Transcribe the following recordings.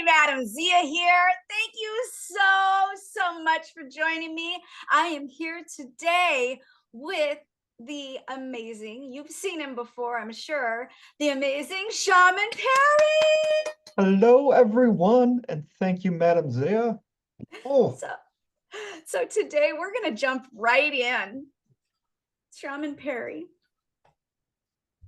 Madam Zia here. Thank you so much for joining me. I am here today with the amazing, you've seen him before, I'm sure, the amazing Shaman Perry. Hello, everyone, and thank you, Madam Zia. Oh, So today we're going to jump right in. Shaman Perry.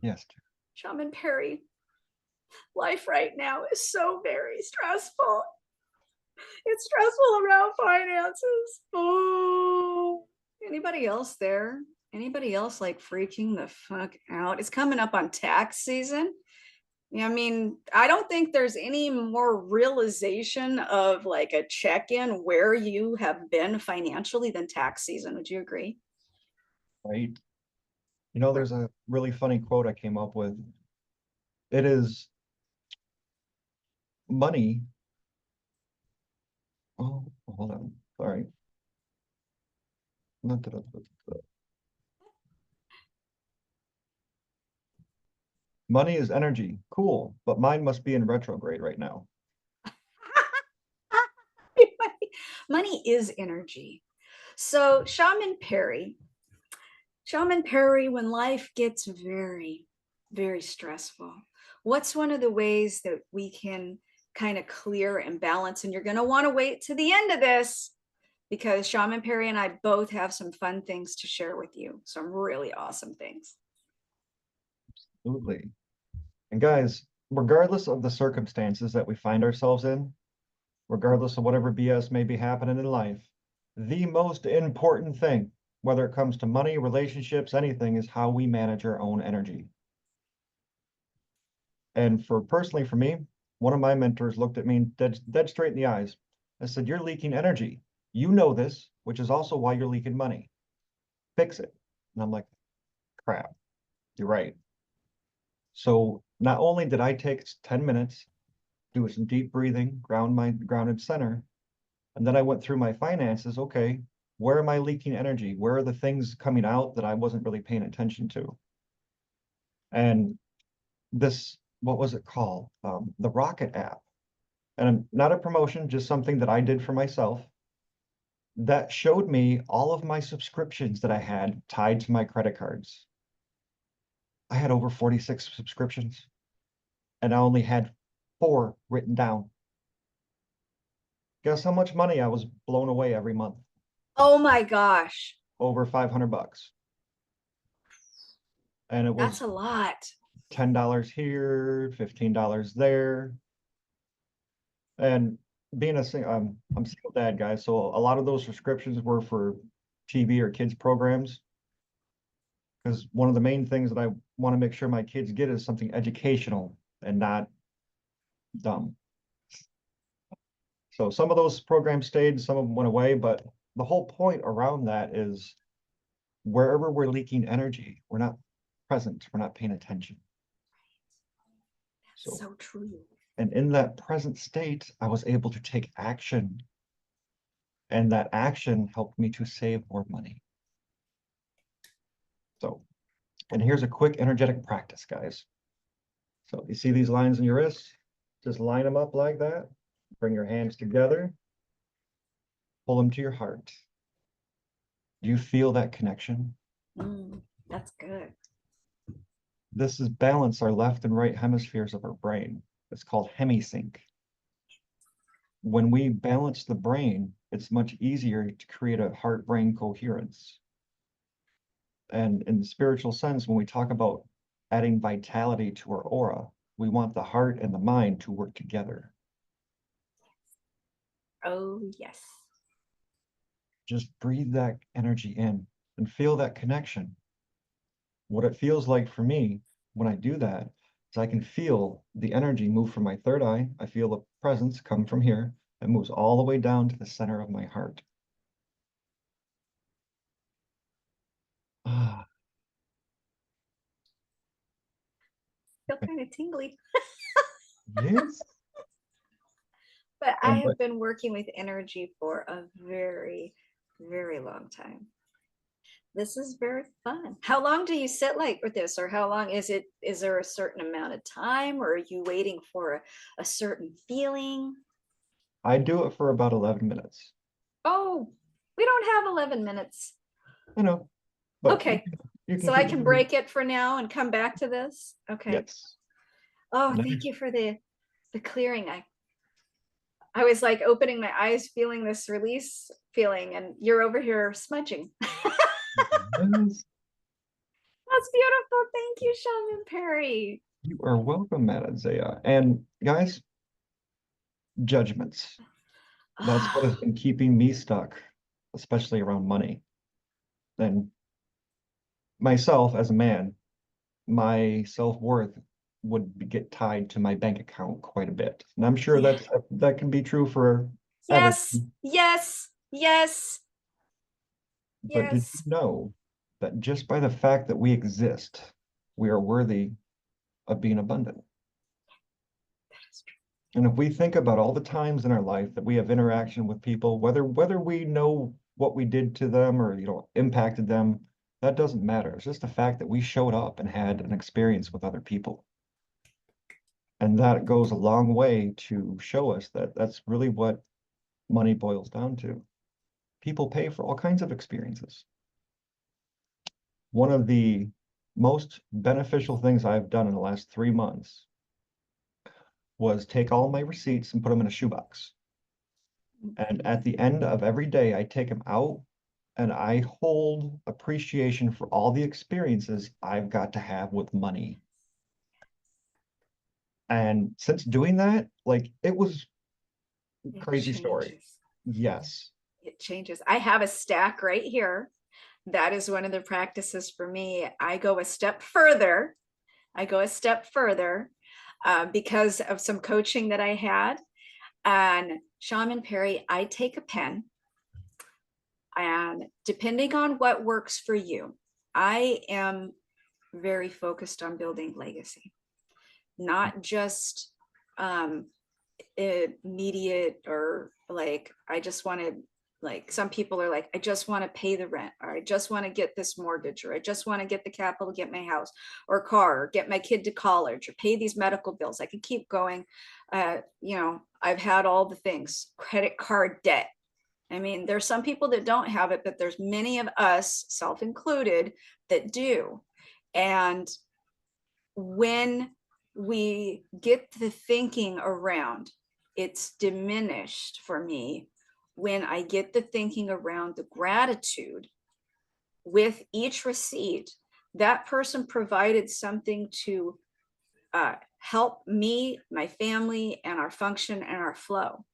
yes. Shaman Perry. Life right now is so very stressful. It's stressful around finances. Oh, anybody else there? Anybody else like freaking the fuck out? It's coming up on tax season. I mean, I don't think there's any more realization of like a check-in where you have been financially than tax season. Would you agree? Right. You know, there's a really funny quote I came up with. It is money. Oh, hold on. Sorry. Money is energy. Cool, but mine must be in retrograde right now. Money is energy. So Shaman Perry, when life gets very stressful, what's one of the ways that we can kind of clear and balance? And you're going to want to wait to the end of this because Shaman Perry and I both have some fun things to share with you. Some really awesome things. Absolutely. And guys, regardless of the circumstances that we find ourselves in, regardless of whatever BS may be happening in life, the most important thing, whether it comes to money, relationships, anything, is how we manage our own energy. And personally for me, one of my mentors looked at me dead straight in the eyes and said, "You're leaking energy. You know this, which is also why you're leaking money. Fix it." And I'm like, crap, you're right. So not only did I take 10 minutes, do some deep breathing, grounded center, and then I went through my finances. Okay, where am I leaking energy? Where are the things coming out that I wasn't really paying attention to? And this, what was it called? The Rocket app. And not a promotion, just something that I did for myself that showed me all of my subscriptions that I had tied to my credit cards. I had over 46 subscriptions and I only had 4 written down. Guess how much money I was blown away every month? Oh my gosh. Over $500. And it That's was a lot. $10 here, $15 there. And being I'm a single dad, guys, so a lot of those subscriptions were for TV or kids programs. Because one of the main things that I want to make sure my kids get is something educational and not dumb. So some of those programs stayed, some of them went away, but the whole point around that is wherever we're leaking energy, we're not present, we're not paying attention. That's so true. And in that present state, I was able to take action. And that action helped me to save more money. So, and here's a quick energetic practice, guys. So you see these lines in your wrists? Just line them up like that. Bring your hands together. Pull them to your heart. Do you feel that connection? That's good. This is balance our left and right hemispheres of our brain. It's called hemisync. When we balance the brain, it's much easier to create a heart-brain coherence. And in the spiritual sense, when we talk about adding vitality to our aura, we want the heart and the mind to work together. Oh, yes. Just breathe that energy in and feel that connection. What it feels like for me when I do that is I can feel the energy move from my third eye. I feel the presence come from here. It moves all the way down to the center of my heart. Ah. Feel kind of tingly. Yes. But I have been working with energy for a very long time. This is very fun. How long do you sit like with this, or how long is there a certain amount of time, or are you waiting for a certain feeling? I do it for about 11 minutes. Oh, we don't have 11 minutes. I know, but Okay. you can So I keep can moving. break it for now and come back to this. Okay. Yes. Oh, And thank you for the clearing. I was like opening my eyes, feeling this release feeling, and you're over here smudging. yes, That's beautiful. Thank you, Shaman Perry. you are welcome, Zaya. And guys, judgments. That's what has been keeping me stuck, especially around money. And myself as a man, my self-worth would get tied to my bank account quite a bit. And I'm sure Yeah. that can be true for Yes. everyone. Yes. Yes. But did you Yes. know that just by the fact that we exist, we are worthy of being abundant? And if we think about all the times in our life that we have interaction with people, whether we know what we did to them or impacted them, that doesn't matter. It's just the fact that we showed up and had an experience with other people. And that goes a long way to show us that that's really what money boils down to. People pay for all kinds of experiences. One of the most beneficial things I've done in the last 3 months was take all my receipts and put them in a shoebox. And at the end of every day, I take them out and I hold appreciation for all the experiences I've got to have with money. And since doing that, like it was It crazy story. changes. Yes. It changes. I have a stack right here. That is one of the practices for me. I go a step further. Because of some coaching that I had. And Shaman Perry, I take a pen, and depending on what works for you, I am very focused on building legacy, not just immediate or like I just want to, like some people are like I just want to pay the rent, or I just want to get this mortgage, or I just want to get the capital to get my house or car, or get my kid to college, or pay these medical bills. I could keep going. I've had all the things, credit card debt. I mean, there's some people that don't have it, but there's many of us, self included, that do. And when we get the thinking around, it's diminished for me when I get the thinking around the gratitude with each receipt. That person provided something to help me, my family, and our function and our flow.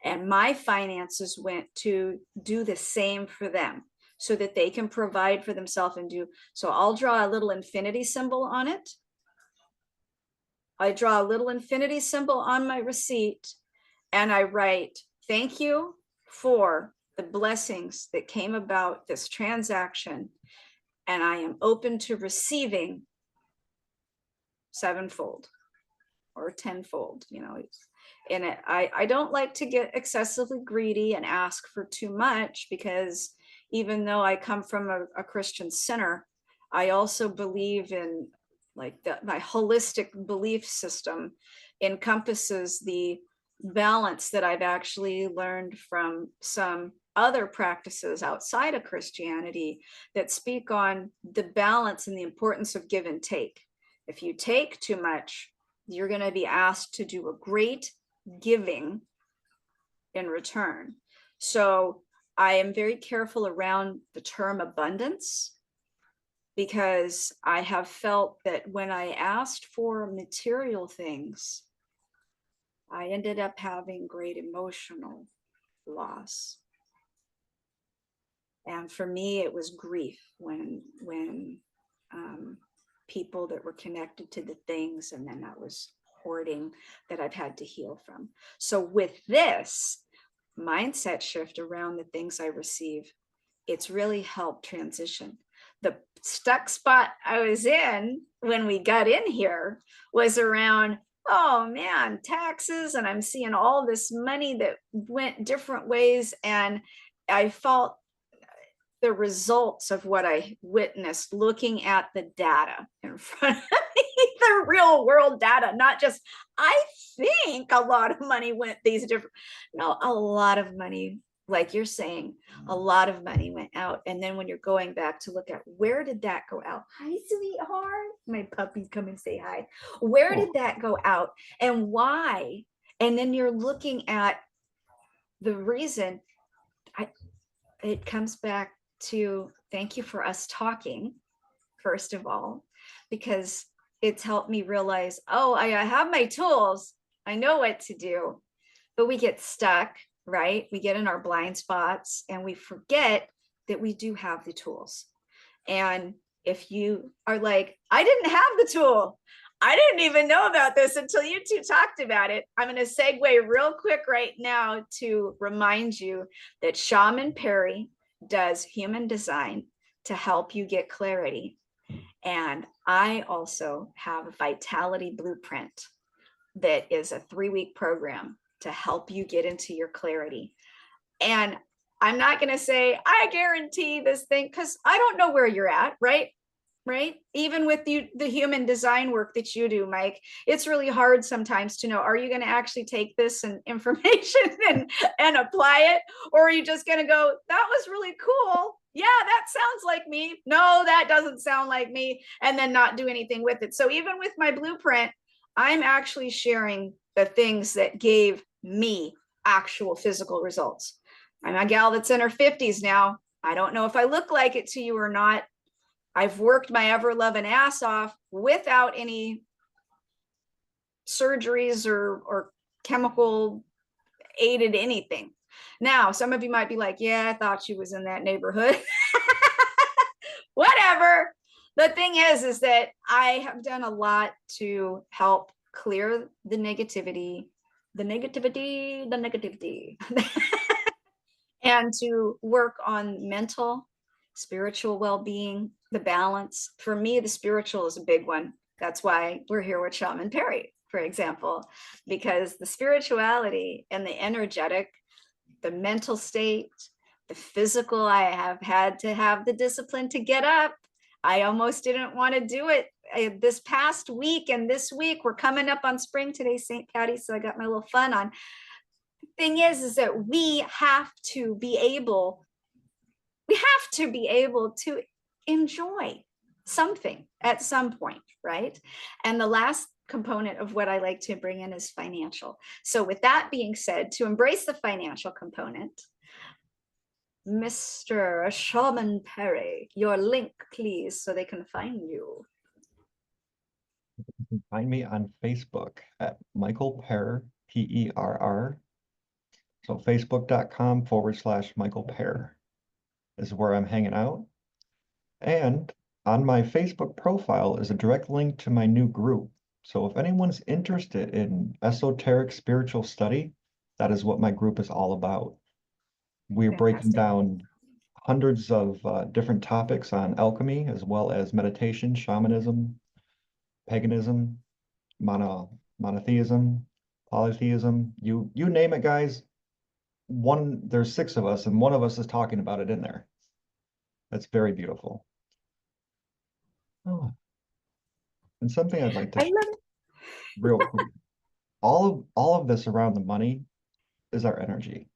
And my finances went to do the same for them so that they can provide for themselves and do. So I'll draw a little infinity symbol on it. I draw a little infinity symbol on my receipt and I write, thank you for the blessings that came about this transaction. And I am open to receiving sevenfold or tenfold, in it. I don't like to get excessively greedy and ask for too much, because even though I come from a Christian center, I also believe in like that. My holistic belief system encompasses the balance that I've actually learned from some other practices outside of Christianity that speak on the balance and the importance of give and take. If you take too much, you're going to be asked to do a great giving in return. So I am very careful around the term abundance, because I have felt that when I asked for material things, I ended up having great emotional loss. And for me, it was grief when people that were connected to the things, and then that was hoarding that I've had to heal from. So with this mindset shift around the things I receive, it's really helped transition. The stuck spot I was in when we got in here was around, oh man, taxes, and I'm seeing all this money that went different ways, and I felt the results of what I witnessed looking at the data in front of me. the real world data, not just, I think a lot of money went these different, no, a lot of money, like you're saying, a lot of money went out. And then when you're going back to look at where did that go out? Hi, sweetheart. My puppies come and say hi. Where did that go out and why? And then you're looking at the reason. It comes back to thank you for us talking, first of all, because it's helped me realize, oh, I have my tools. I know what to do, but we get stuck, right? We get in our blind spots and we forget that we do have the tools. And if you are like, I didn't have the tool, I didn't even know about this until you two talked about it. I'm going to segue real quick right now to remind you that Shaman Perry does human design to help you get clarity. And I also have a vitality blueprint that is a 3-week program to help you get into your clarity. And I'm not going to say, I guarantee this thing, because I don't know where you're at, right? Right? Even with the human design work that you do, Mike, it's really hard sometimes to know, are you going to actually take this and information and apply it? Or are you just going to go, that was really cool. Yeah, that sounds like me. No, that doesn't sound like me. And then not do anything with it. So even with my blueprint, I'm actually sharing the things that gave me actual physical results. I'm a gal that's in her 50s now. I don't know if I look like it to you or not. I've worked my ever loving ass off without any surgeries or chemical aided anything. Now, some of you might be like, yeah, I thought she was in that neighborhood. Whatever. The thing is that I have done a lot to help clear the negativity, and to work on mental, spiritual well-being, the balance. For me, the spiritual is a big one. That's why we're here with Shaman Perry, for example, because the spirituality and the energetic, the mental state, the physical, I have had to have the discipline to get up. I almost didn't want to do it this past week, and this week we're coming up on spring today, St. Patty, so I got my little fun on. Thing is that we have to be able to enjoy something at some point, right? And the last component of what I like to bring in is financial. So with that being said, to embrace the financial component, Mr. Shaman Perry, your link, please, so they can find you. You can find me on Facebook at Michael Perr, Perr. So facebook.com/Michael Perr is where I'm hanging out. And on my Facebook profile is a direct link to my new group. So if anyone's interested in esoteric spiritual study, that is what my group is all about. We're breaking down hundreds of different topics on alchemy, as well as meditation, shamanism, paganism, monotheism, polytheism, you name it, guys. There's 6 of us, and one of us is talking about it in there. That's very beautiful. Oh, and something I'd like to share real quick. All of this around the money is our energy.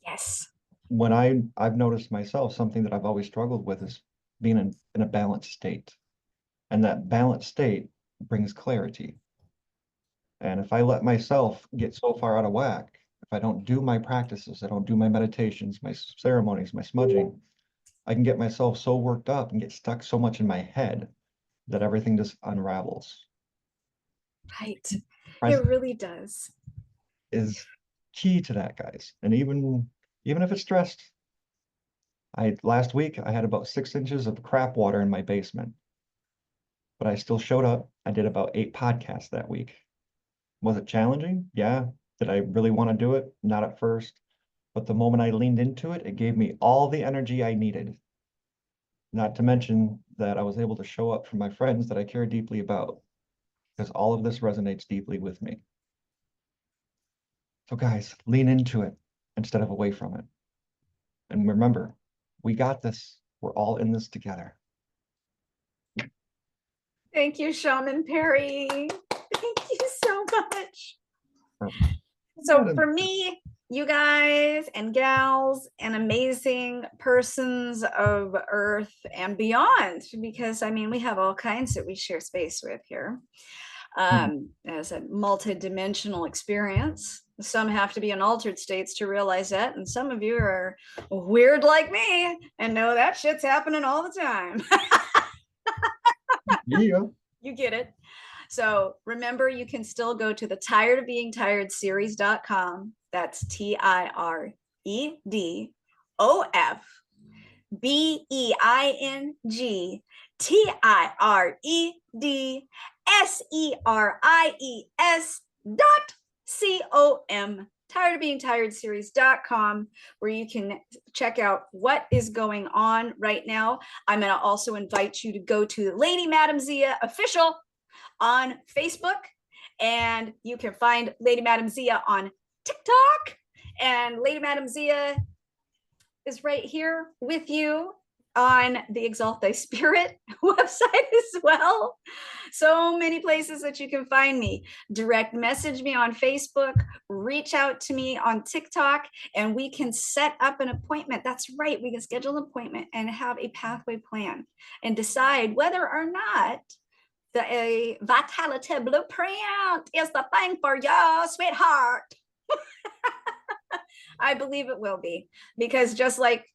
Yes. When I've noticed myself, something that I've always struggled with is being in a balanced state. And that balanced state brings clarity. And if I let myself get so far out of whack, if I don't do my practices, I don't do my meditations, my ceremonies, my smudging, I can get myself so worked up and get stuck so much in my head that everything just unravels. Right. It Present really does. is key to that, guys. And even if it's stressed, last week I had about 6 inches of crap water in my basement, but I still showed up. I did about 8 podcasts that week. Was it challenging? Yeah. Did I really want to do it? Not at first. But the moment I leaned into it, it gave me all the energy I needed. Not to mention that I was able to show up for my friends that I care deeply about, because all of this resonates deeply with me. So guys, lean into it instead of away from it. And remember, we got this. We're all in this together. Thank you, Shaman Perry. Thank you so much. So for me, you guys and gals and amazing persons of Earth and beyond, because I mean, we have all kinds that we share space with here. As a multi-dimensional experience. Some have to be in altered states to realize that, and some of you are weird like me and know that shit's happening all the time. Yeah. You get it. So remember, you can still go to the tired of being tired series.com. That's TIREDBEINGTIRESERIES.com, tired of being tired series.com, where you can check out what is going on right now. I'm going to also invite you to go to Lady Madam Zia official on Facebook, and you can find Lady Madam Zia on TikTok, and Lady Madam Zia is right here with you on the Exalt Thy Spirit website as well. So many places that you can find me. Direct message me on Facebook, reach out to me on TikTok, and we can set up an appointment. That's right, we can schedule an appointment and have a pathway plan and decide whether or not the Vitality Blueprint is the thing for you, sweetheart. I believe it will be, because just like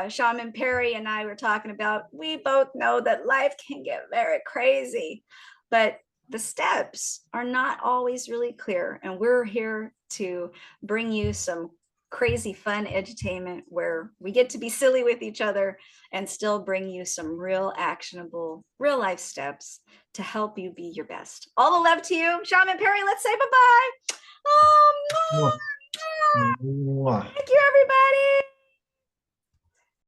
Shaman Perry and I were talking about, we both know that life can get very crazy, but the steps are not always really clear. And we're here to bring you some crazy fun edutainment where we get to be silly with each other and still bring you some real actionable, real life steps to help you be your best. All the love to you, Shaman Perry. Let's say bye-bye. Mwah. Mwah.